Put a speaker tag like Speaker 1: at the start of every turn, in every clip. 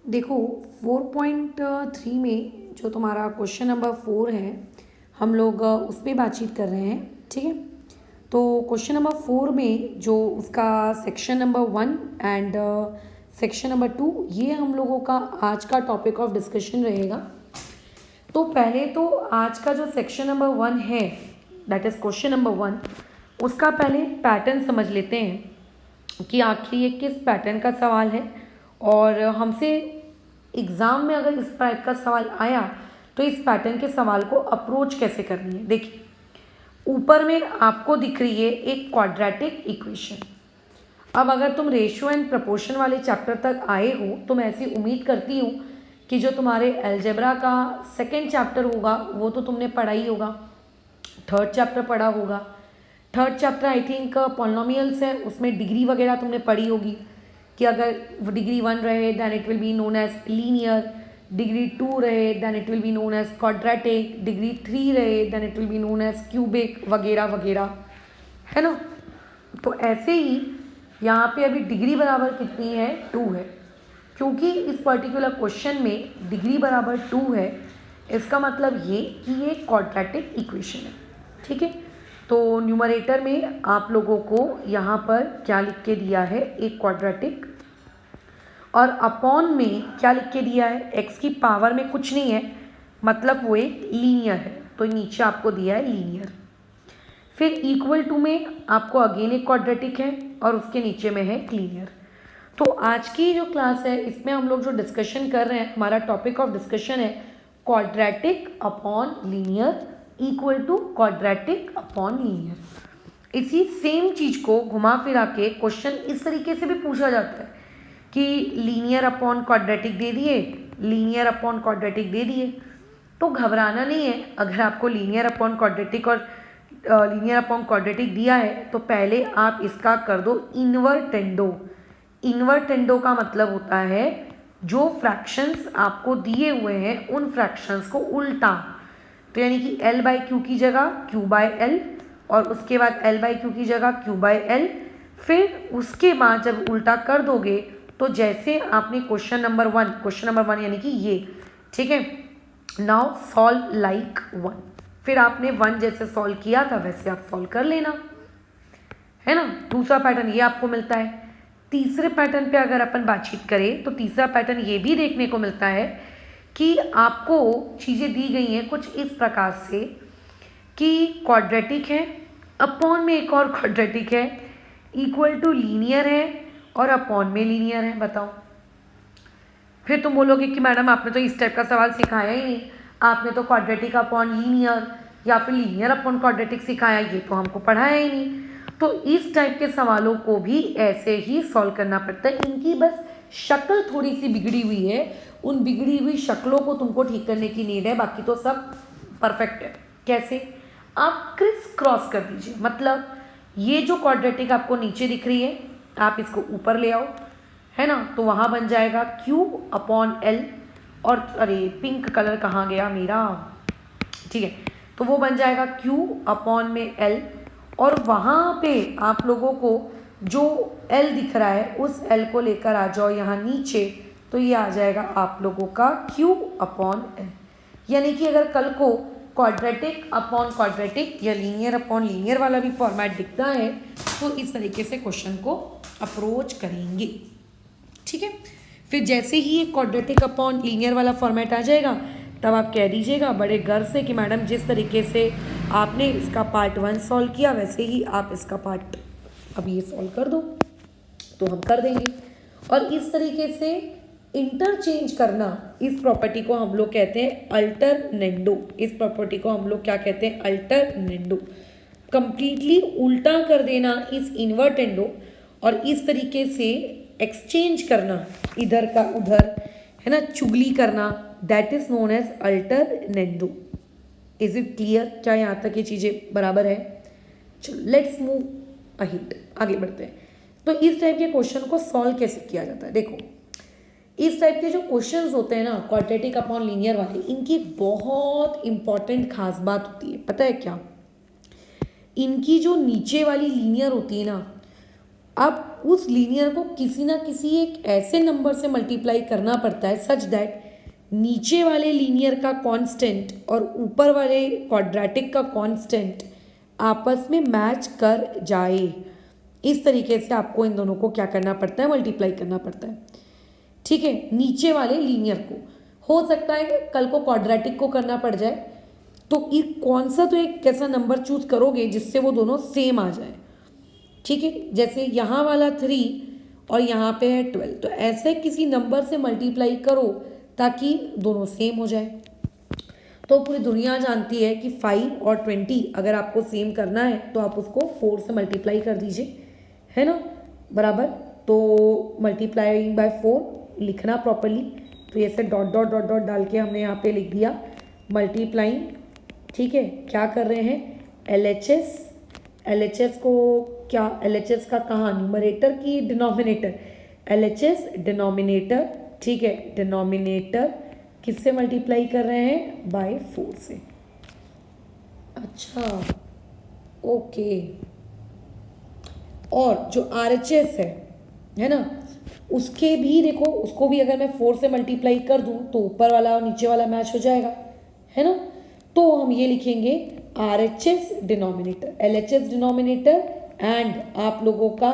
Speaker 1: देखो 4.3 में जो तुम्हारा क्वेश्चन नंबर 4 है, हम लोग उस पर बातचीत कर रहे हैं। ठीक है, तो क्वेश्चन नंबर 4 में जो उसका section number 1 and section number 2, ये हम लोगों का आज का टॉपिक ऑफ डिस्कशन रहेगा। तो पहले तो आज का जो सेक्शन नंबर 1 है, दैट इज़ क्वेश्चन नंबर 1, उसका पहले पैटर्न समझ लेते हैं कि आखिर ये किस पैटर्न का सवाल है, और हमसे एग्ज़ाम में अगर इस टाइप का सवाल आया तो इस पैटर्न के सवाल को अप्रोच कैसे करनी है। देखिए, ऊपर में आपको दिख रही है एक क्वाड्रेटिक इक्वेशन। अब अगर तुम रेशियो एंड प्रपोर्शन वाले चैप्टर तक आए हो तो मैं ऐसी उम्मीद करती हूँ कि जो तुम्हारे अलजेब्रा का सेकेंड चैप्टर होगा वो तो तुमने पढ़ा ही होगा, थर्ड चैप्टर पढ़ा होगा। Third chapter I think polynomials है, उसमें डिग्री वगैरह तुमने पढ़ी होगी कि अगर डिग्री 1 रहे then it will be known as linear, degree 2 रहे then it will be known as quadratic, degree 3 रहे then it will be known as cubic वगैरह वगैरह, है ना। तो ऐसे ही यहाँ पे अभी डिग्री बराबर कितनी है, 2 है। क्योंकि इस पर्टिकुलर क्वेश्चन में डिग्री बराबर 2 है, इसका मतलब ये कि ये क्वाड्रेटिक इक्वेशन है। ठीक है, तो न्यूमरेटर में आप लोगों को यहाँ पर क्या लिख के दिया है, एक क्वाड्रेटिक, और अपॉन में क्या लिख के दिया है, एक्स की पावर में कुछ नहीं है, मतलब वो एक लीनियर है, तो नीचे आपको दिया है लीनियर। फिर इक्वल टू में आपको अगेन एक क्वाड्रेटिक है और उसके नीचे में है लीनियर। तो आज की जो क्लास है इसमें हम लोग जो डिस्कशन कर रहे हैं, हमारा टॉपिक ऑफ डिस्कशन है quadratic upon linear equal to quadratic upon linear. इसी सेम चीज़ को घुमा फिरा के क्वेश्चन इस तरीके से भी पूछा जाता है कि लीनियर अपॉन क्वाड्रेटिक दे दिए, लीनियर अपॉन क्वाड्रेटिक दे दिए। तो घबराना नहीं है, अगर आपको लीनियर अपॉन क्वाड्रेटिक और लीनियर अपॉन क्वाड्रेटिक दिया है तो पहले आप इसका कर दो इन्वर्टेंडो। इन्वर्टेंडो का मतलब होता है जो फ्रैक्शंस आपको दिए हुए हैं उन फ्रैक्शंस को उल्टा, तो यानी कि L बाई क्यू की जगह Q बाई L, और उसके बाद L बाई क्यू की जगह Q बाई L। फिर उसके बाद जब उल्टा कर दोगे तो जैसे आपने क्वेश्चन नंबर 1 यानी कि ये, ठीक है, नाउ सॉल्व लाइक 1, फिर आपने 1 जैसे सॉल्व किया था वैसे आप सॉल्व कर लेना, है ना। दूसरा पैटर्न ये आपको मिलता है। तीसरे पैटर्न पे अगर अपन बातचीत करें तो तीसरा पैटर्न ये भी देखने को मिलता है कि आपको चीज़ें दी गई हैं कुछ इस प्रकार से कि क्वाड्रेटिक है, अपॉन में एक और क्वाड्रेटिक है, इक्वल टू लीनियर है और अपॉन में लीनियर है। बताओ, फिर तुम बोलोगे कि मैडम आपने तो इस टाइप का सवाल सिखाया ही नहीं, आपने तो क्वाड्रेटिक अपॉन लीनियर या फिर लीनियर अपॉन क्वाड्रेटिक सिखाया, ये तो हमको पढ़ाया ही नहीं। तो इस टाइप के सवालों को भी ऐसे ही सॉल्व करना पड़ता है। इनकी बस शक्ल थोड़ी सी बिगड़ी हुई है, उन बिगड़ी हुई शक्लों को तुमको ठीक करने की नीड है, बाकी तो सब परफेक्ट है। कैसे, आप क्रिस क्रॉस कर दीजिए, मतलब ये जो क्वाड्रेटिक आपको नीचे दिख रही है आप इसको ऊपर ले आओ, है ना, तो वहाँ बन जाएगा Q अपॉन L, और अरे पिंक कलर कहाँ गया मेरा, ठीक है, तो वो बन जाएगा Q अपॉन में L, और वहाँ पे आप लोगों को जो L दिख रहा है उस L को लेकर आ जाओ यहाँ नीचे, तो ये आ जाएगा आप लोगों का Q अपॉन L। यानी कि अगर कल को क्वाड्रेटिक अपॉन क्वाड्रेटिक या लीनियर अपॉन लीनियर वाला भी फॉर्मेट दिखता है तो इस तरीके से क्वेश्चन को अप्रोच करेंगे। ठीक है, फिर जैसे ही ये क्वाड्रेटिक अपॉन लीनियर वाला फॉर्मेट आ जाएगा तब आप कह दीजिएगा बड़े गर्व से कि मैडम जिस तरीके से आपने इसका पार्ट 1 सॉल्व किया वैसे ही आप इसका पार्ट अभी ये सॉल्व कर दो, तो हम कर देंगे। और इस तरीके से इंटरचेंज करना, इस प्रॉपर्टी को हम लोग कहते हैं अल्टरनेंडो। इस प्रॉपर्टी को हम लोग क्या कहते हैं, अल्टरनेंडो। कंप्लीटली उल्टा कर देना इस इन्वर्टेंडो, और इस तरीके से एक्सचेंज करना इधर का उधर, है ना, चुगली करना, that is known as alternendo. Is it clear, क्या यहाँ तक ये चीज़ें बराबर है। चलो लेट्स मूव अहेड, आगे बढ़ते हैं। तो इस टाइप के क्वेश्चन को सॉल्व कैसे किया जाता है, देखो इस टाइप के जो क्वेश्चंस होते हैं ना क्वाड्रेटिक अपॉन लीनियर वाले, इनकी बहुत इंपॉर्टेंट खास बात होती है, पता है क्या, इनकी जो नीचे वाली लीनियर होती है ना, अब उस लीनियर को किसी ना किसी एक ऐसे नंबर से मल्टीप्लाई करना पड़ता है सच दैट नीचे वाले लीनियर का कांस्टेंट और ऊपर वाले क्वाड्रेटिक का कांस्टेंट आपस में मैच कर जाए। इस तरीके से आपको इन दोनों को क्या करना पड़ता है, मल्टीप्लाई करना पड़ता है। ठीक है, नीचे वाले लीनियर को। हो सकता है कि कल को क्वाड्रेटिक को करना पड़ जाए, तो ये कौन सा तो एक कैसा नंबर चूज करोगे जिससे वो दोनों सेम आ जाए। ठीक है, जैसे यहाँ वाला 3 और यहाँ पे है 12, तो ऐसे किसी नंबर से मल्टीप्लाई करो ताकि दोनों सेम हो जाए। तो पूरी दुनिया जानती है कि 5 और 20 अगर आपको सेम करना है तो आप उसको 4 से मल्टीप्लाई कर दीजिए, है ना, बराबर। तो मल्टीप्लाइंग बाय 4 लिखना प्रॉपरली, तो ऐसे डॉट डॉट डॉट डॉट डाल के हमने यहाँ पे लिख दिया मल्टीप्लाइंग। ठीक है, क्या कर रहे हैं, LHS को क्या, LHS का कहाँ, न्यूमरेटर की डिनोमिनेटर, LHS डिनोमिनेटर। ठीक है, डिनोमिनेटर किससे मल्टीप्लाई कर रहे हैं, बाय 4 से। अच्छा, ओके। और जो RHS है ना, उसके भी देखो, उसको भी अगर मैं 4 से मल्टीप्लाई कर दूं तो ऊपर वाला और नीचे वाला मैच हो जाएगा, है ना। तो हम ये लिखेंगे RHS denominator, LHS denominator and आप लोगों का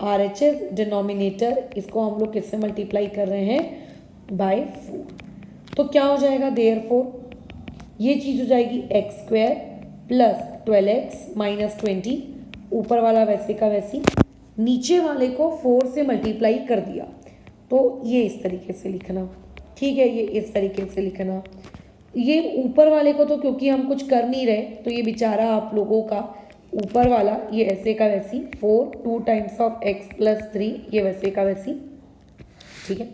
Speaker 1: RHS डिनोमिनेटर, इसको हम लोग किससे मल्टीप्लाई कर रहे हैं, बाय 4। तो क्या हो जाएगा, देयरफॉर ये चीज़ हो जाएगी x² प्लस 12x माइनस 20, ऊपर वाला वैसे का वैसी, नीचे वाले को 4 से मल्टीप्लाई कर दिया। तो ये इस तरीके से लिखना, ठीक है, ये इस तरीके से लिखना। ये ऊपर वाले को तो क्योंकि हम कुछ कर नहीं रहे, तो ये बेचारा आप लोगों का ऊपर वाला ये ऐसे का वैसी 4 2 टाइम्स ऑफ x प्लस 3, ये वैसे का वैसी। ठीक है,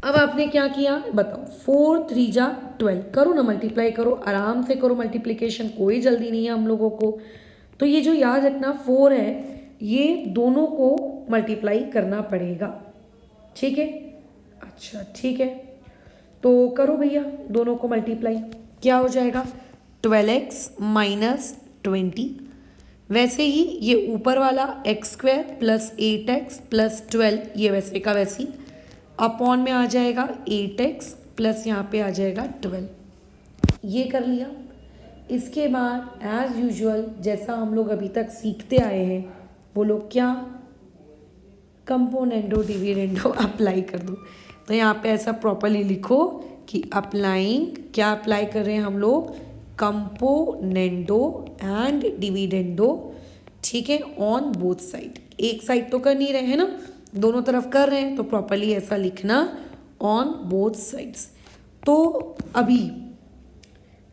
Speaker 1: अब आपने क्या किया बताओ, 4 3 जा 12, करो ना मल्टीप्लाई करो, आराम से करो मल्टीप्लिकेशन, कोई जल्दी नहीं है हम लोगों को। तो ये जो याद रखना 4 है, ये दोनों को मल्टीप्लाई करना पड़ेगा। ठीक है, अच्छा ठीक है, तो करो भैया दोनों को मल्टीप्लाई। क्या हो जाएगा, 12x माइनस 20, वैसे ही ये ऊपर वाला x² प्लस 8x प्लस 12, ये वैसे का वैसी, अपॉन में आ जाएगा 8x प्लस यहाँ पे आ जाएगा 12। ये कर लिया। इसके बाद एज यूजुअल जैसा हम लोग अभी तक सीखते आए हैं, वो लोग क्या, कंपोनेंडो डिविडेंडो अप्लाई कर दो। तो यहाँ पे ऐसा प्रॉपरली लिखो कि अप्लाइंग, क्या अप्लाई कर रहे हैं हम लोग, कंपोनेंडो एंड डिविडेंडो। ठीक है, ऑन बोथ साइड, एक साइड तो कर नहीं रहे हैं ना, दोनों तरफ कर रहे हैं, तो प्रॉपरली ऐसा लिखना ऑन बोथ साइड्स। तो अभी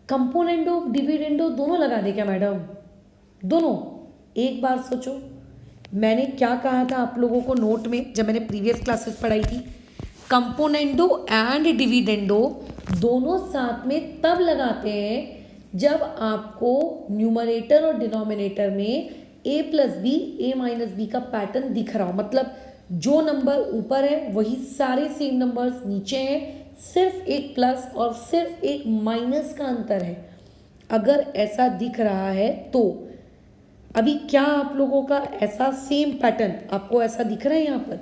Speaker 1: कंपोनेंडो डिविडेंडो दोनों लगा दे क्या मैडम, दोनों। एक बार सोचो, मैंने क्या कहा था आप लोगों को नोट में जब मैंने प्रीवियस क्लासेस पढ़ाई थी, कंपोनेंडो एंड डिविडेंडो दोनों साथ में तब लगाते हैं जब आपको न्यूमरेटर और डिनोमिनेटर में a plus B A minus B का पैटर्न दिख रहा हो। मतलब जो नंबर ऊपर है वही सारे सेम नंबर्स नीचे हैं, सिर्फ एक प्लस और सिर्फ एक माइनस का अंतर है। अगर ऐसा दिख रहा है तो अभी क्या आप लोगों का ऐसा सेम पैटर्न आपको ऐसा दिख रहा है यहाँ पर?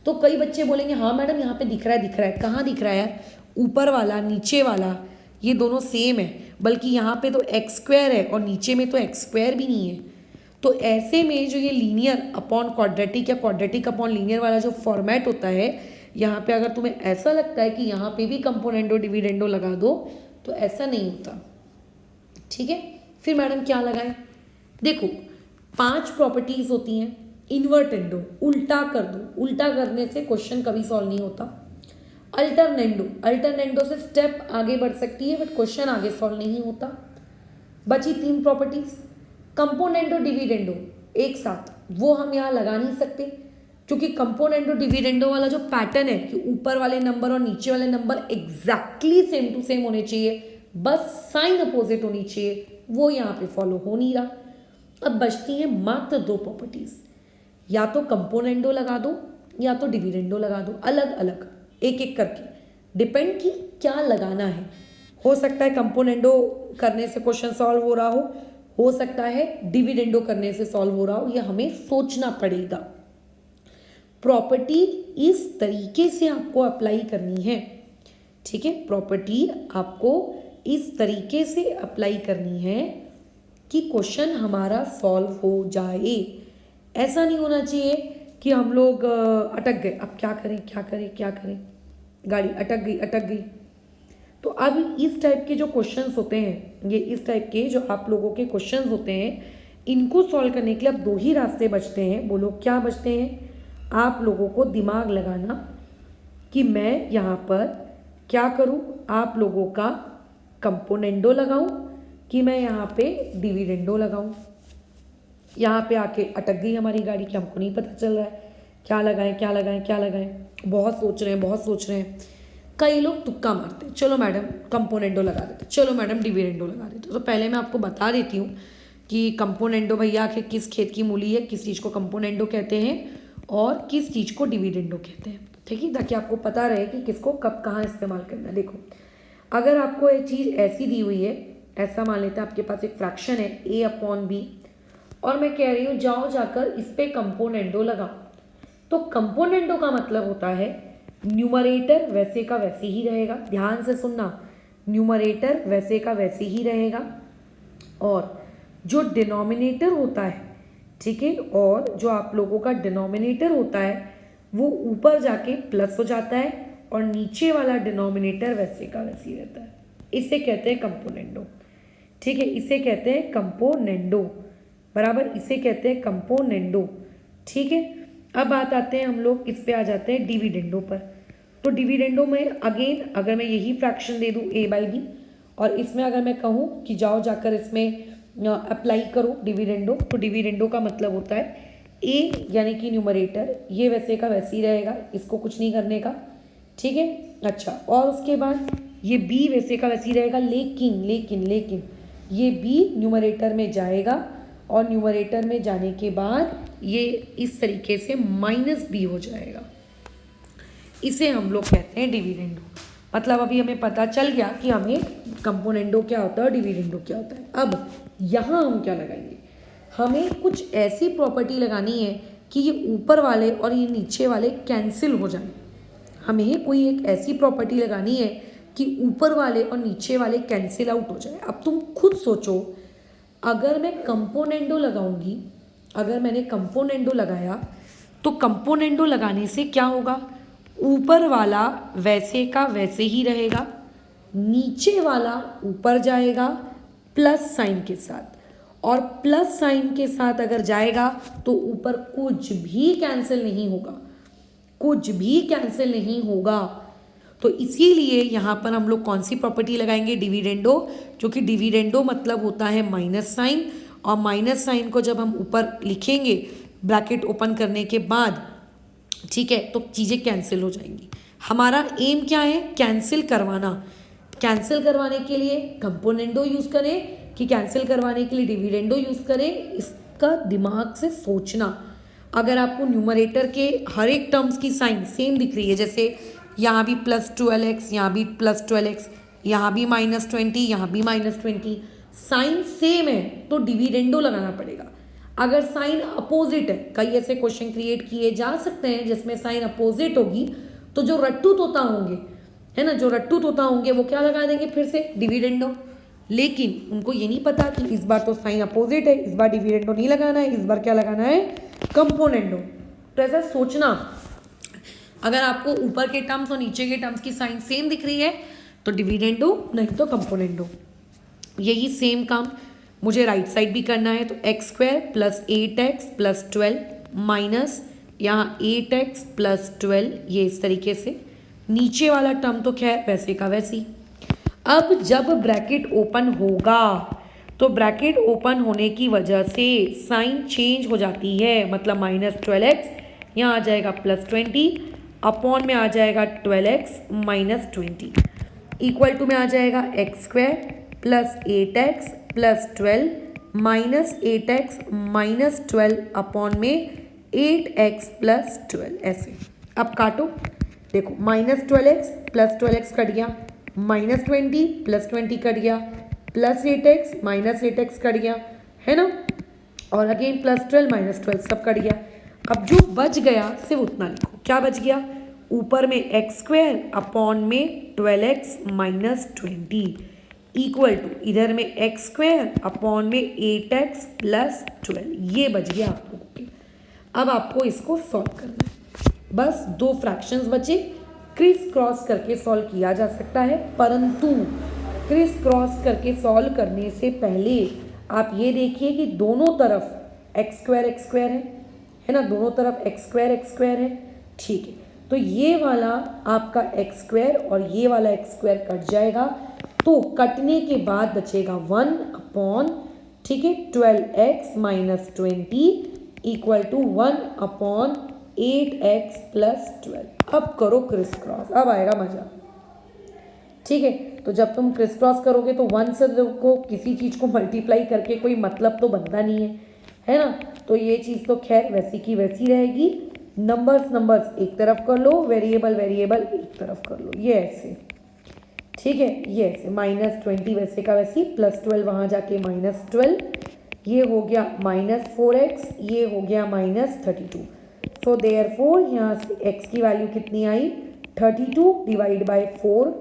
Speaker 1: तो कई बच्चे बोलेंगे हाँ मैडम यहाँ पे दिख रहा है। कहाँ दिख रहा है यार? ऊपर वाला नीचे वाला ये दोनों सेम है, बल्कि यहाँ पे तो x² है और नीचे में तो x² भी नहीं है। तो ऐसे में जो ये लीनियर अपॉन क्वाड्रेटिक या क्वाड्रेटिक अपॉन लीनियर वाला जो फॉर्मेट होता है, यहाँ पे अगर तुम्हें ऐसा लगता है कि यहाँ पे भी कंपोनेंडो डिविडेंडो लगा दो, तो ऐसा नहीं होता। ठीक है, फिर मैडम क्या लगाएं? देखो 5 प्रॉपर्टीज होती हैं। इन्वर्टेंडो, उल्टा कर दो, उल्टा करने से क्वेश्चन कभी सॉल्व नहीं होता। अल्टरनेंडो से स्टेप आगे बढ़ सकती है बट क्वेश्चन आगे सॉल्व नहीं होता। बची 3 प्रॉपर्टीज। कंपोनेंडो डिविडेंडो एक साथ, वो हम यहाँ लगा नहीं सकते क्योंकि कंपोनेंडो डिविडेंडो वाला जो पैटर्न है कि ऊपर वाले नंबर और नीचे वाले number exactly same to same होने चाहिए, बस साइन अपोजिट होनी चाहिए, वो यहाँ पे फॉलो हो नहीं रहा। अब बचती है मात्र 2 प्रॉपर्टीज, या तो कंपोनेंडो लगा दो या तो डिविडेंडो लगा दो, अलग अलग एक एक करके, डिपेंड की क्या लगाना है। हो सकता है कंपोनेंडो करने से क्वेश्चन सॉल्व हो सकता है डिविडेंडो करने से सॉल्व हो रहा हो, यह हमें सोचना पड़ेगा। प्रॉपर्टी इस तरीके से आपको अप्लाई करनी है, ठीक है। प्रॉपर्टी आपको इस तरीके से अप्लाई करनी है कि क्वेश्चन हमारा सॉल्व हो जाए। ऐसा नहीं होना चाहिए कि हम लोग अटक गए, अब क्या करें क्या करें क्या करें, गाड़ी अटक गई। तो अब इस टाइप के जो क्वेश्चंस होते हैं, ये इस टाइप के जो आप लोगों के क्वेश्चंस होते हैं, इनको सॉल्व करने के लिए अब 2 ही रास्ते बचते हैं। बोलो क्या बचते हैं? आप लोगों को दिमाग लगाना कि मैं यहाँ पर क्या करूँ, आप लोगों का कंपोनेंडो लगाऊँ कि मैं यहाँ पे डिविडेंडो लगाऊँ। यहाँ पे आके अटक गई हमारी गाड़ी कि हमको नहीं पता चल रहा है क्या लगाएं। बहुत सोच रहे हैं। कई लोग तुक्का मारते हैं, चलो मैडम कंपोनेंडो लगा देते, चलो मैडम डिविडेंडो लगा देते। तो पहले मैं आपको बता देती हूँ कि कंपोनेंडो भैया आखिर किस खेत की मूली है, किस चीज़ को कंपोनेंडो कहते हैं और किस चीज़ को डिविडेंडो कहते हैं, ठीक है, ताकि आपको पता रहे कि किसको कब कहाँ इस्तेमाल करना है। देखो, अगर आपको एक चीज़ ऐसी दी हुई है, ऐसा मान लेते हैं आपके पास एक फ्रैक्शन है a/b और मैं कह रही हूँ जाओ जाकर इस पे कंपोनेंडो लगाओ। तो कंपोनेंडो का मतलब होता है न्यूमरेटर वैसे का वैसे ही रहेगा। ध्यान से सुनना, न्यूमरेटर वैसे का वैसे ही रहेगा और जो डिनोमिनेटर होता है, ठीक है, और जो आप लोगों का डिनोमिनेटर होता है वो ऊपर जाके प्लस हो जाता है और नीचे वाला डिनोमिनेटर वैसे का वैसे ही रहता है। इसे कहते हैं कंपोनेंडो, ठीक है, इसे कहते हैं कंपोनेंडो, बराबर, इसे कहते हैं कंपोनेंडो, ठीक है। अब बात आते हैं हम लोग इस पे आ जाते हैं डिविडेंडो पर। तो डिविडेंडो में अगेन अगर मैं यही फ्रैक्शन दे दूँ a/b और इसमें अगर मैं कहूँ कि जाओ जाकर इसमें अप्लाई करो डिविडेंडो, तो डिविडेंडो का मतलब होता है a यानी कि न्यूमरेटर ये वैसे का वैसे ही रहेगा, इसको कुछ नहीं करने का, ठीक है। अच्छा, और उसके बाद ये b वैसे का वैसे ही रहेगा, लेकिन ये b न्यूमरेटर में जाएगा और न्यूमरेटर में जाने के बाद ये इस तरीके से -b हो जाएगा। इसे हम लोग कहते हैं डिविडेंडो। मतलब अभी हमें पता चल गया कि हमें कंपोनेंडो क्या होता है और डिविडेंडो क्या होता है। अब यहाँ हम क्या लगाएंगे, हमें कुछ ऐसी प्रॉपर्टी लगानी है कि ये ऊपर वाले और ये नीचे वाले कैंसिल हो जाएं। हमें कोई एक ऐसी प्रॉपर्टी लगानी है कि ऊपर वाले और नीचे वाले कैंसिल आउट हो जाए। अब तुम खुद सोचो, अगर मैं कंपोनेंडो लगाऊंगी, अगर मैंने कंपोनेंडो लगाया तो कंपोनेंडो लगाने से क्या होगा, ऊपर वाला वैसे का वैसे ही रहेगा, नीचे वाला ऊपर जाएगा प्लस साइन के साथ, और प्लस साइन के साथ अगर जाएगा तो ऊपर कुछ भी कैंसिल नहीं होगा, तो इसीलिए यहाँ पर हम लोग कौन सी प्रॉपर्टी लगाएंगे, डिविडेंडो, जो कि डिविडेंडो मतलब होता है माइनस साइन, और माइनस साइन को जब हम ऊपर लिखेंगे ब्रैकेट ओपन करने के बाद, ठीक है, तो चीज़ें कैंसिल हो जाएंगी। हमारा एम क्या है, कैंसिल करवाना। कैंसिल करवाने के लिए कंपोनेंडो यूज़ करें कि कैंसिल करवाने के लिए डिविडेंडो यूज़ करें, इसका दिमाग से सोचना। अगर आपको न्यूमरेटर के हर एक टर्म्स की साइन सेम दिख रही है, जैसे यहाँ भी +12x, यहाँ भी +12x, यहाँ भी -20, यहाँ भी -20, साइन सेम है तो डिविडेंडो लगाना पड़ेगा। अगर साइन अपोजिट है, कई ऐसे क्वेश्चन क्रिएट किए जा सकते हैं जिसमें साइन अपोजिट होगी, तो जो रट्टू तोता होंगे, है ना, जो रट्टू तोता होंगे वो क्या लगा देंगे, फिर से डिविडेंडो। लेकिन उनको ये नहीं पता कि इस बार तो साइन अपोजिट है, इस बार डिविडेंडो नहीं लगाना है, इस बार क्या लगाना है, कंपोनेंडो। तो ऐसा सोचना, अगर आपको ऊपर के टर्म्स और नीचे के टर्म्स की साइन सेम दिख रही है तो डिविडेंडो, नहीं तो कंपोनेंडो। यही सेम काम मुझे राइट साइड भी करना है, तो x² + 8x + 12 माइनस यहाँ 8x + 12, ये इस तरीके से। नीचे वाला टर्म तो खैर वैसे का वैसी। अब जब ब्रैकेट ओपन होगा तो ब्रैकेट ओपन होने की वजह से साइन चेंज हो जाती है, मतलब -12x यहाँ आ जाएगा +20, अपॉन में आ जाएगा 12x - 20, इक्वल टू में आ जाएगा x² + 8x + 12 minus 8x - 12 upon में 8x + 12, ऐसे। अब काटो, देखो -12x + 12x कट गया, -20 + 20 कट गया, +8x - 8x कट गया, है ना, और अगेन +12 - 12 सब कट गया। अब जो बच गया सिर्फ उतना लिखो। क्या बच गया? ऊपर में एक्स स्क्वायर अपॉन में 12x माइनस 20 इक्वल टू इधर में एक्स स्क्वायर अपॉन में 8x प्लस 12, ये बच गया आप लोगों के। अब आपको इसको सॉल्व करना है। बस दो फ्रैक्शंस बचे, क्रिस क्रॉस करके सॉल्व किया जा सकता है, परंतु क्रिस क्रॉस करके सॉल्व करने से पहले आप ये देखिए कि दोनों तरफ एक्स स्क्वायर है ना, दोनों तरफ एक्स स्क्वायर है। ठीक है, तो ये वाला आपका एक्स स्क्वायर और ये वाला एक्स स्क्वायर कट जाएगा, तो कटने के बाद बचेगा 1 अपॉन, ठीक है, 12x minus 20 equal to 1 upon 8x plus 12। अब करो क्रिस क्रॉस, अब आएगा मजा। ठीक है, तो जब तुम क्रिस क्रॉस करोगे तो 1 से को किसी चीज़ को मल्टीप्लाई करके कोई मतलब तो बनता नहीं है ना, तो ये चीज़ तो खैर वैसी की वैसी रहेगी। नंबर्स एक तरफ कर लो, वेरिएबल एक तरफ कर लो, ये ऐसे। ठीक है, ये ऐसे माइनस 20 वैसे का वैसी, प्लस 12 वहाँ जाके माइनस 12, ये हो गया माइनस 4x, ये हो गया माइनस 32। सो देयरफॉर यहाँ से x की वैल्यू कितनी आई? 32 डिवाइड बाय 4।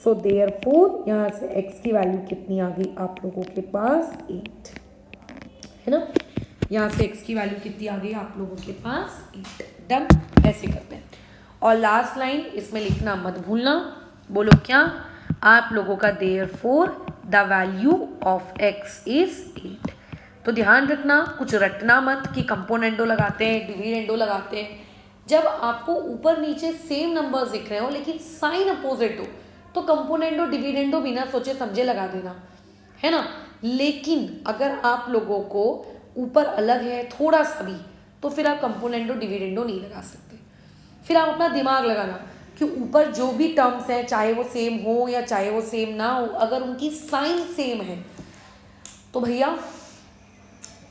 Speaker 1: सो देयरफॉर यहाँ से x की वैल्यू कितनी आ गई आप लोगों के पास? 8, है ना। यहाँ से x की वैल्यू कितनी आ गई आप लोगों के पास? 8। डन, ऐसे करते हैं। और लास्ट लाइन इसमें लिखना मत भूलना, बोलो क्या? आप लोगों का therefore the value of x is 8। तो ध्यान रखना, कुछ रटना मत कि कंपोनेंडो लगाते हैं, डिविडेंडो लगाते हैं। जब आपको ऊपर नीचे सेम नंबर्स दिख रहे हो लेकिन साइन अपोजिट हो, तो कंपोनेंडो डिविडेंडो बिना सोचे समझे लगा देना, है ना। लेकिन अगर आप लोगों को ऊपर अलग है थोड़ा सा भी, तो फिर आप कंपोनेंडो डिविडेंडो नहीं लगा सकते। फिर आप अपना दिमाग लगाना कि ऊपर जो भी टर्म्स हैं, चाहे वो सेम हो या चाहे वो सेम ना हो, अगर उनकी साइन सेम है तो भैया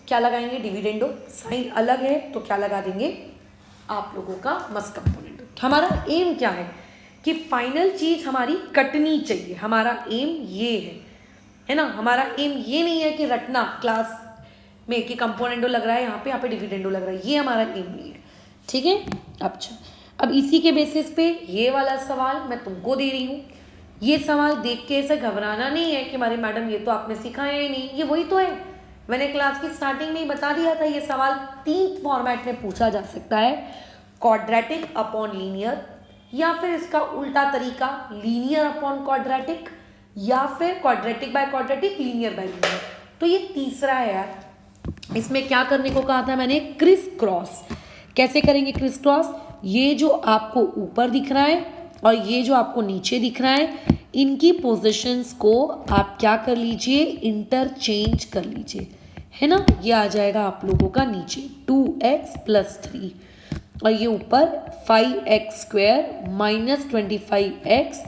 Speaker 1: क्या लगाएंगे? डिविडेंडो। साइन अलग है तो क्या लगा देंगे? आप लोगों का मस्ट कंपोनेंडो। हमारा एम क्या है कि फाइनल चीज हमारी कटनी चाहिए, हमारा एम ये है ना। हमारा एम ये नहीं है कि रटना क्लास में कि कंपोनेंडो लग रहा है यहाँ पे डिविडेंडो लग रहा है, ये हमारा एम नहीं है। ठीक है, अच्छा, अब इसी के बेसिस पे ये वाला सवाल मैं तुमको दे रही हूँ। ये सवाल देख के ऐसा घबराना नहीं है कि हमारे मैडम ये तो आपने सिखाया ही नहीं, ये वही तो है, मैंने क्लास की स्टार्टिंग में ही बता दिया था। ये सवाल 3 फॉर्मेट में पूछा जा सकता है, क्वाड्रेटिक अपॉन लीनियर, या फिर इसका उल्टा तरीका लीनियर अपॉन क्वाड्रेटिक, या फिर quadratic by quadratic, linear bye linear. तो ये तीसरा है यार। इसमें क्या करने को कहा था मैंने? Criss cross. कैसे करेंगे क्रिस क्रॉस? ये जो आपको ऊपर दिख रहा है और ये जो आपको नीचे दिख रहा है, इनकी पोजीशंस को आप क्या कर लीजिए? इंटरचेंज कर लीजिए, है ना। ये आ जाएगा आप लोगों का नीचे 2x प्लस 3, और ये ऊपर 5x square minus 25x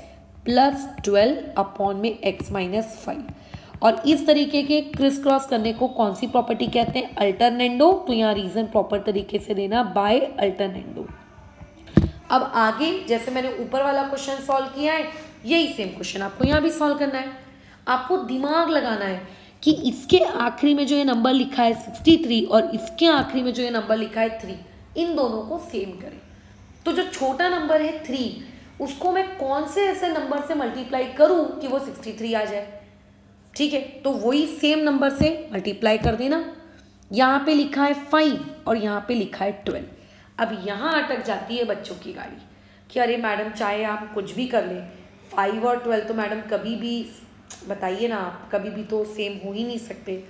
Speaker 1: plus 12 upon में x माइनस 5। और इस तरीके के क्रिस क्रॉस करने को कौन सी प्रॉपर्टी कहते हैं? अल्टरनेंडो। तो यहाँ रीजन प्रॉपर तरीके से देना, बाय अल्टरनेंडो। अब आगे जैसे मैंने ऊपर वाला क्वेश्चन सॉल्व किया है, यही सेम क्वेश्चन आपको यहाँ भी सॉल्व करना है। आपको दिमाग लगाना है कि इसके आखिरी में जो ये नंबर लिखा है 63 और इसके आखिरी में जो ये नंबर लिखा है 3, इन दोनों को सेम करें। तो जो छोटा नंबर है 3, उसको मैं कौन से ऐसे नंबर से मल्टीप्लाई करूं कि वो 63 आ जाए? ठीक है, तो वही सेम नंबर से मल्टीप्लाई कर देना। यहाँ पे लिखा है 5 और यहाँ पे लिखा है 12। अब यहाँ अटक जाती है बच्चों की गाड़ी कि अरे मैडम चाहे आप कुछ भी कर लें, 5 और 12 तो मैडम कभी भी, बताइए ना आप, कभी भी तो सेम हो ही नहीं सकते।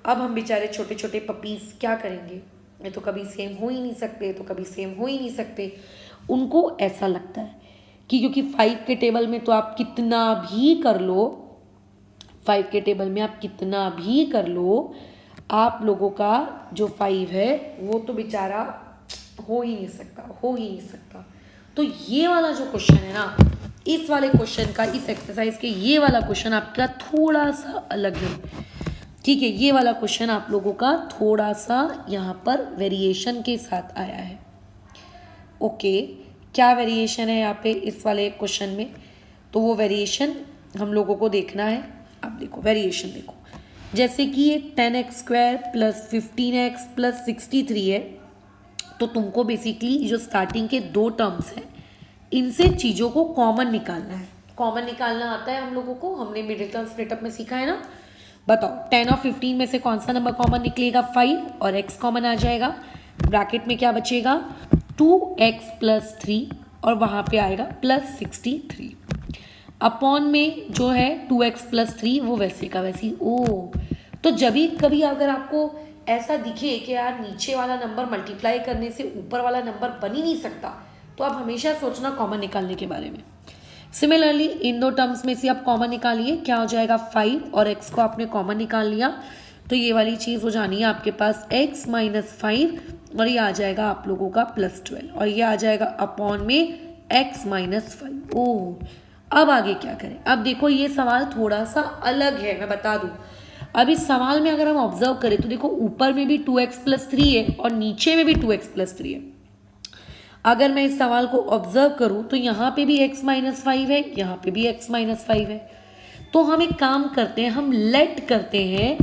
Speaker 1: अब हम बेचारे छोटे छोटे पपीज़ क्या करेंगे? ये तो कभी सेम हो ही नहीं सकते, तो कभी सेम हो ही नहीं सकते। उनको ऐसा लगता है कि क्योंकि 5 के टेबल में तो आप कितना भी कर लो, 5 के टेबल में आप कितना भी कर लो, आप लोगों का जो 5 है वो तो बेचारा हो ही नहीं सकता। तो ये वाला जो क्वेश्चन है ना, इस वाले क्वेश्चन का, इस एक्सरसाइज के ये वाला क्वेश्चन आपका थोड़ा सा अलग है। ठीक है, ये वाला क्वेश्चन आप लोगों का थोड़ा सा यहाँ पर वेरिएशन के साथ आया है। ओके, क्या वेरिएशन है यहाँ पे इस वाले क्वेश्चन में? तो वो वेरिएशन हम लोगों को देखना है। अब देखो वेरिएशन देखो, जैसे कि ये 10x square plus 15x plus 63 है, तो तुमको बेसिकली जो स्टार्टिंग के 2 टर्म्स हैं इनसे चीज़ों को कॉमन निकालना है। कॉमन निकालना आता है हम लोगों को, हमने मिडिल टर्म स्प्लिटअप में सीखा है ना। बताओ 10 और 15 में से कौन सा नंबर कॉमन निकलेगा? 5 और x कॉमन आ जाएगा। ब्रैकेट में क्या बचेगा? 2x + 3 और वहाँ पे आएगा +63। अपॉन में जो है 2x + 3 वो वैसे का वैसी। ओ तो जब भी कभी अगर आपको ऐसा दिखे कि यार नीचे वाला नंबर मल्टीप्लाई करने से ऊपर वाला नंबर बन ही नहीं सकता, तो आप हमेशा सोचना कॉमन निकालने के बारे में। सिमिलरली इन 2 टर्म्स में से आप कॉमन निकालिए, क्या हो जाएगा? 5 और x को आपने कॉमन निकाल लिया तो ये वाली चीज़ हो जानी है आपके पास x - 5 और ये आ जाएगा आप लोगों का +12 और ये आ जाएगा अपॉन में x - 5। ओह अब आगे क्या करें? अब देखो ये सवाल थोड़ा सा अलग है, मैं बता दूं। अब इस सवाल में अगर हम ऑब्जर्व करें तो देखो ऊपर में भी 2x + 3 है और नीचे में भी 2x + 3 है। अगर मैं इस सवाल को ऑब्जर्व करूं तो यहाँ पे भी x - 5 है, यहाँ पे भी x - 5 है। तो हम एक काम करते हैं, हम लेट करते हैं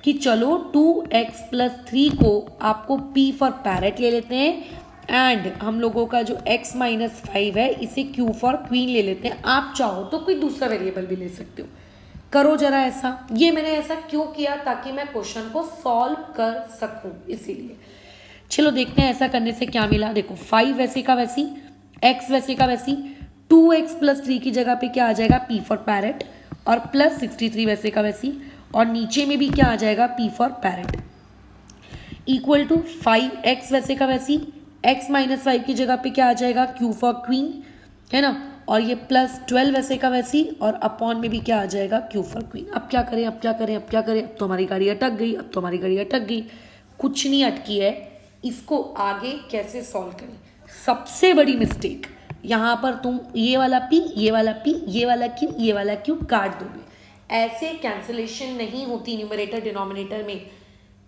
Speaker 1: कि चलो 2x + 3 को आपको p फॉर पैरेट ले लेते हैं एंड हम लोगों का जो x - 5 है इसे q फॉर क्वीन ले लेते हैं। आप चाहो तो कोई दूसरा वेरिएबल भी ले सकते हो। करो जरा ऐसा। ये मैंने ऐसा क्यों किया? ताकि मैं क्वेश्चन को सॉल्व कर सकूं, इसीलिए। चलो देखते हैं ऐसा करने से क्या मिला। देखो 5 वैसे का वैसी, x वैसे का वैसी, 2x + 3 की जगह पे क्या आ जाएगा? p फॉर पैरेट और +63 वैसे का वैसी और नीचे में भी क्या आ जाएगा? p for parrot equal to 5x वैसे का वैसी, x - 5 की जगह पे क्या आ जाएगा? q फॉर क्वीन, है ना। और ये +12 वैसे का वैसी और अपॉन में भी क्या आ जाएगा? q for queen. अब क्या करें? अब क्या करें? अब क्या करें? अब तो हमारी गाड़ी अटक गई। अब तो हमारी गाड़ी अटक गई। कुछ नहीं अटकी है, इसको आगे कैसे सॉल्व करें? सबसे बड़ी मिस्टेक यहाँ पर तुम ये वाला p, ये वाला p, ये वाला q, ये वाला q काट दोगे। ऐसे कैंसिलेशन नहीं होती न्यूमरेटर डिनोमिनेटर में।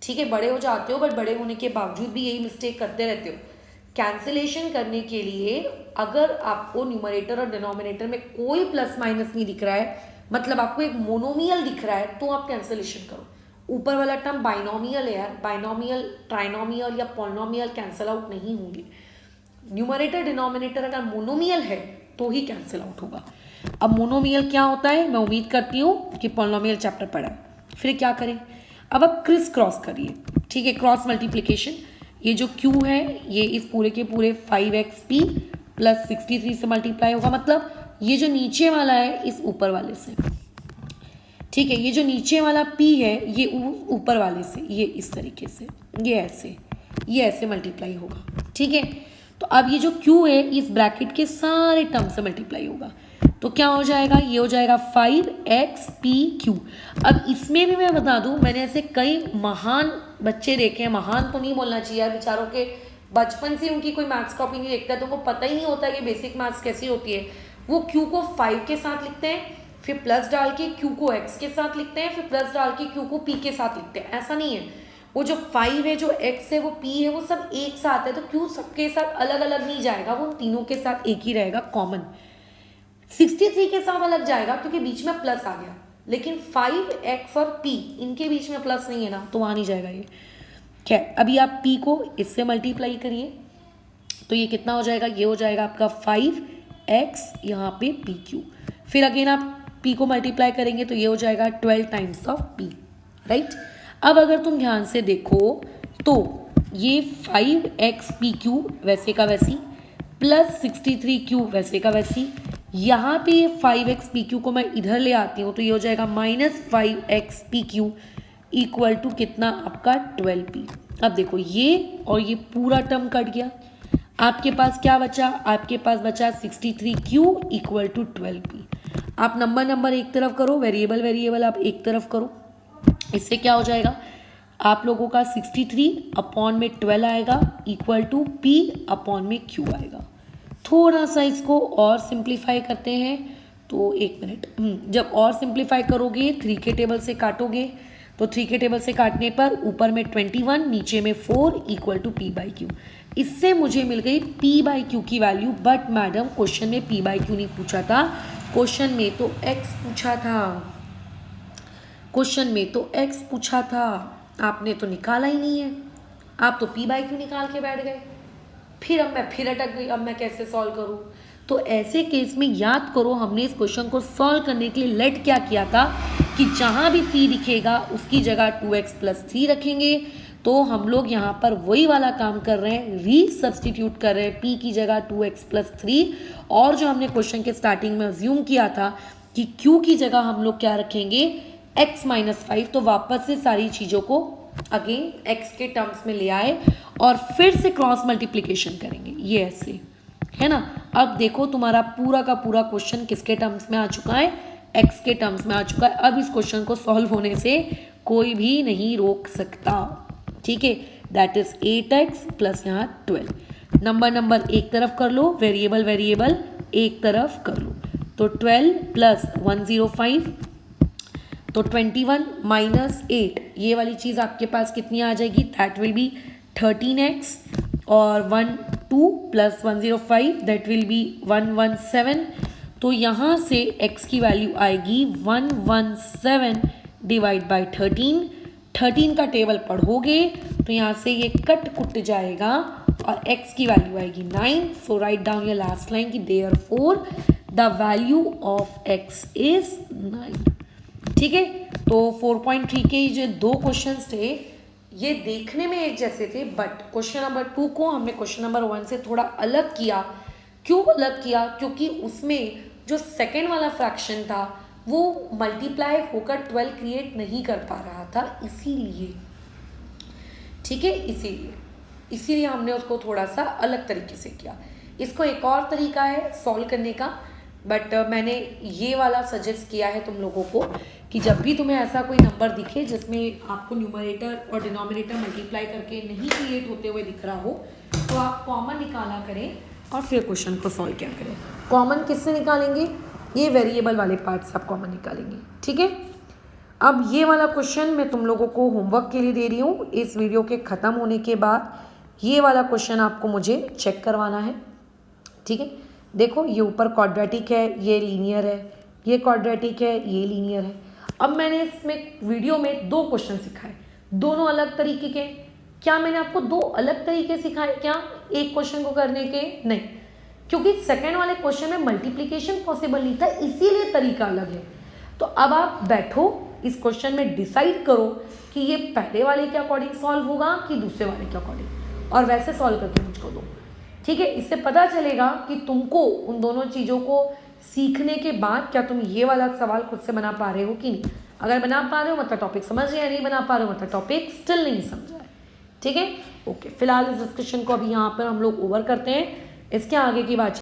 Speaker 1: ठीक है, बड़े हो जाते हो बट बड़े होने के बावजूद भी यही मिस्टेक करते रहते हो। कैंसिलेशन करने के लिए अगर आपको न्यूमरेटर और डिनोमिनेटर में कोई प्लस माइनस नहीं दिख रहा है, मतलब आपको एक मोनोमियल दिख रहा है, तो आप कैंसिलेशन करो। ऊपर वाला टर्म बाइनोमियल है यार, बाइनोमियल, ट्राइनोमियल या पॉलिनोमियल कैंसिल आउट नहीं होंगे। न्यूमरेटर डिनोमिनेटर अगर मोनोमियल है तो ही कैंसिल आउट होगा। अब मोनोमियल क्या होता है? मैं उम्मीद करती हूँ कि पॉलिनोमियल चैप्टर पढ़ा है। फिर क्या करें? अब आप क्रिस क्रॉस करिए। ठीक है, क्रॉस मल्टीप्लिकेशन। ये जो q है ये इस पूरे के पूरे 5xp + 63 से मल्टीप्लाई होगा, मतलब ये जो नीचे वाला है इस ऊपर वाले से। ठीक है, ये जो नीचे वाला p है ये ऊपर वाले से, ये इस तरीके से, ये ऐसे मल्टीप्लाई होगा। ठीक है, तो अब ये जो q है इस ब्रैकेट के सारे टर्म से मल्टीप्लाई होगा, तो क्या हो जाएगा? ये हो जाएगा 5xpq। अब इसमें भी मैं बता दूं, मैंने ऐसे कई महान बच्चे देखे हैं, महान तो नहीं बोलना चाहिए यार, बेचारों के बचपन से उनकी कोई मैथ्स कॉपी नहीं देखता, तो उनको पता ही नहीं होता कि बेसिक मैथ्स कैसी होती है। वो q को 5 के साथ लिखते हैं, फिर प्लस डाल के q को x के साथ लिखते हैं, फिर प्लस डाल के q को p के साथ लिखते हैं। ऐसा नहीं है, वो जो 5 है, जो x है, वो p है, वो सब एक साथ है, तो q सबके साथ अलग अलग नहीं जाएगा, वो तीनों के साथ एक ही रहेगा कॉमन। 63 के साथ अलग जाएगा क्योंकि बीच में प्लस आ गया, लेकिन 5x और p इनके बीच में प्लस नहीं है ना, तो वहाँ नहीं जाएगा ये। क्या अभी आप p को इससे मल्टीप्लाई करिए तो ये कितना हो जाएगा? ये हो जाएगा आपका 5x यहाँ पे pq। फिर अगेन आप p को मल्टीप्लाई करेंगे तो ये हो जाएगा 12 टाइम्स ऑफ p, राइट। अब अगर तुम ध्यान से देखो तो ये 5xpq वैसे का वैसी प्लस 63q वैसे का वैसी, यहाँ पे ये 5xpq को मैं इधर ले आती हूँ तो ये हो जाएगा -5xpq इक्वल टू कितना? आपका 12p। अब देखो ये और ये पूरा टर्म कट गया, आपके पास क्या बचा? आपके पास बचा 63q इक्वल टू 12p। आप नंबर एक तरफ करो, वेरिएबल आप एक तरफ करो, इससे क्या हो जाएगा? आप लोगों का 63 अपॉन में 12 आएगा इक्वल टू p अपॉन में q आएगा। थोड़ा सा इसको और सिंप्लीफाई करते हैं, तो एक मिनट, जब और सिंप्लीफाई करोगे 3 के टेबल से काटोगे तो 3 के टेबल से काटने पर ऊपर में 21 नीचे में 4 इक्वल टू p/q। इससे मुझे मिल गई p/q की वैल्यू। बट मैडम क्वेश्चन में p/q नहीं पूछा था, क्वेश्चन में तो x पूछा था, क्वेश्चन में तो x पूछा था, आपने तो निकाला ही नहीं है, आप तो p/q निकाल के बैठ गए। फिर अब मैं फिर अटक गई, अब मैं कैसे सॉल्व करूँ। तो ऐसे केस में याद करो हमने इस क्वेश्चन को सॉल्व करने के लिए लेट क्या किया था कि जहाँ भी p दिखेगा उसकी जगह 2x + 3 रखेंगे। तो हम लोग यहाँ पर वही वाला काम कर रहे हैं, री सब्सटीट्यूट कर रहे हैं p की जगह 2x + 3, और जो हमने क्वेश्चन के स्टार्टिंग में अज्यूम किया था कि q की जगह हम लोग क्या रखेंगे x - 5, तो वापस से सारी चीज़ों को अगेन x के टर्म्स में ले आए और फिर से क्रॉस मल्टीप्लिकेशन करेंगे, ये ऐसे है ना। अब देखो तुम्हारा पूरा का पूरा क्वेश्चन किसके टर्म्स में आ चुका है, x के टर्म्स में आ चुका है। अब इस क्वेश्चन को सॉल्व होने से कोई भी नहीं रोक सकता, ठीक है। दैट इज 8x प्लस यहाँ 12। नंबर एक तरफ कर लो, वेरिएबल एक तरफ कर लो। तो 12 + 105, तो 21 - 8, ये वाली चीज़ आपके पास कितनी आ जाएगी, दैट विल बी 13x, और 2 + 105 दैट विल बी 117। तो यहाँ से x की वैल्यू आएगी 117 / 13 का टेबल पढ़ोगे तो यहाँ से ये कट कुट जाएगा और x की वैल्यू आएगी 9। So right down your last line कि therefore the value of x is 9, ठीक है। तो 4.3 के जो दो क्वेश्चंस थे ये देखने में एक जैसे थे, बट क्वेश्चन नंबर 2 को हमने क्वेश्चन नंबर 1 से थोड़ा अलग किया। क्यों अलग किया, क्योंकि उसमें जो सेकंड वाला फ्रैक्शन था वो मल्टीप्लाई होकर 12 क्रिएट नहीं कर पा रहा था, इसीलिए, ठीक है, इसीलिए हमने उसको थोड़ा सा अलग तरीके से किया। इसको एक और तरीका है सॉल्व करने का, बट मैंने ये वाला सजेस्ट किया है तुम लोगों को कि जब भी तुम्हें ऐसा कोई नंबर दिखे जिसमें आपको न्यूमरेटर और डिनोमिनेटर मल्टीप्लाई करके नहीं क्रिएट होते हुए दिख रहा हो, तो आप कॉमन निकाला करें और फिर क्वेश्चन को सॉल्व किया करें। कॉमन किससे निकालेंगे, ये वेरिएबल वाले पार्ट से आप कॉमन निकालेंगे, ठीक है। अब ये वाला क्वेश्चन मैं तुम लोगों को होमवर्क के लिए दे रही हूँ। इस वीडियो के ख़त्म होने के बाद ये वाला क्वेश्चन आपको मुझे चेक करवाना है, ठीक है। देखो ये ऊपर क्वाड्रेटिक है, ये लीनियर है, ये क्वाड्रेटिक है, ये लीनियर है। अब मैंने इसमें वीडियो में दो क्वेश्चन सिखाए, दोनों अलग तरीके के। क्या मैंने आपको दो अलग तरीके सिखाए क्या एक क्वेश्चन को करने के? नहीं, क्योंकि सेकंड वाले क्वेश्चन में मल्टीप्लिकेशन पॉसिबल नहीं था, इसीलिए तरीका अलग है। तो अब आप बैठो, इस क्वेश्चन में डिसाइड करो कि ये पहले वाले के अकॉर्डिंग सॉल्व होगा कि दूसरे वाले के अकॉर्डिंग, और वैसे सॉल्व करके मुझको दो, ठीक है। इससे पता चलेगा कि तुमको उन दोनों चीज़ों को सीखने के बाद क्या तुम ये वाला सवाल खुद से बना पा रहे हो कि नहीं। अगर बना पा रहे हो मतलब टॉपिक समझ रहे हैं, नहीं बना पा रहे हो मतलब टॉपिक स्टिल नहीं समझा है, ठीक है। ओके, फिलहाल इस डिस्कशन को अभी यहाँ पर हम लोग ओवर करते हैं, इसके आगे की बात